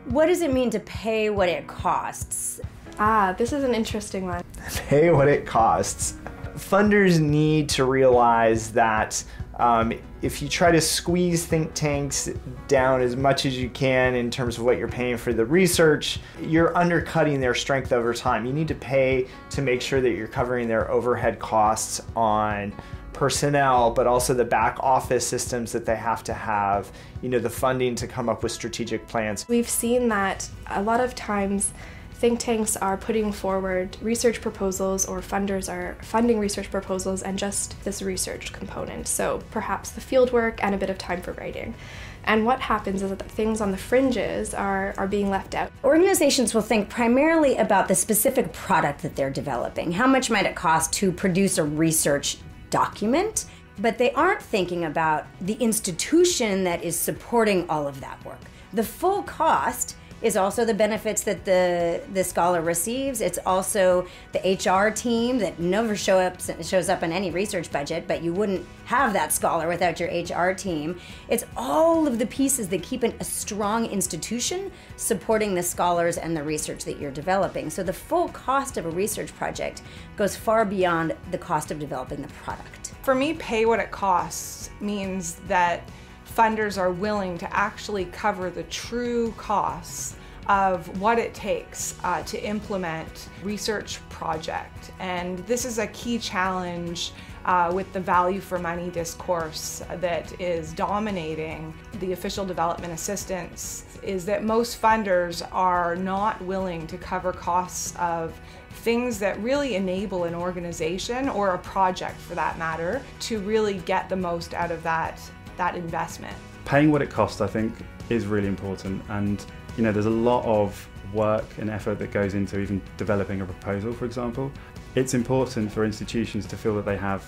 What does it mean to pay what it costs? This is an interesting one. Pay what it costs. Funders need to realize that if you try to squeeze think tanks down as much as you can in terms of what you're paying for the research, you're undercutting their strength over time. You need to pay to make sure that you're covering their overhead costs on personnel, but also the back office systems that they have to have, the funding to come up with strategic plans. We've seen that a lot of times think tanks are putting forward research proposals, or funders are funding research proposals and just this research component. So perhaps the field work and a bit of time for writing. And what happens is that things on the fringes are being left out. Organizations will think primarily about the specific product that they're developing. How much might it cost to produce a research document? But they aren't thinking about the institution that is supporting all of that work. The full cost is also the benefits that the scholar receives. It's also the HR team that never shows up in any research budget, but you wouldn't have that scholar without your HR team. It's all of the pieces that keep a strong institution supporting the scholars and the research that you're developing. So the full cost of a research project goes far beyond the cost of developing the product. For me, pay what it costs means that funders are willing to actually cover the true costs of what it takes to implement research project. And this is a key challenge with the value for money discourse that is dominating the official development assistance, is that most funders are not willing to cover costs of things that really enable an organization, or a project for that matter, to really get the most out of that investment. Paying what it costs, I think, is really important, and there's a lot of work and effort that goes into even developing a proposal, for example. It's important for institutions to feel that they have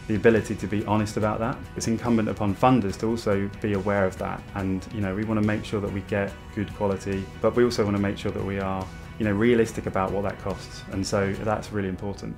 the ability to be honest about that. It's incumbent upon funders to also be aware of that, and we want to make sure that we get good quality, but we also want to make sure that we are realistic about what that costs, and so that's really important.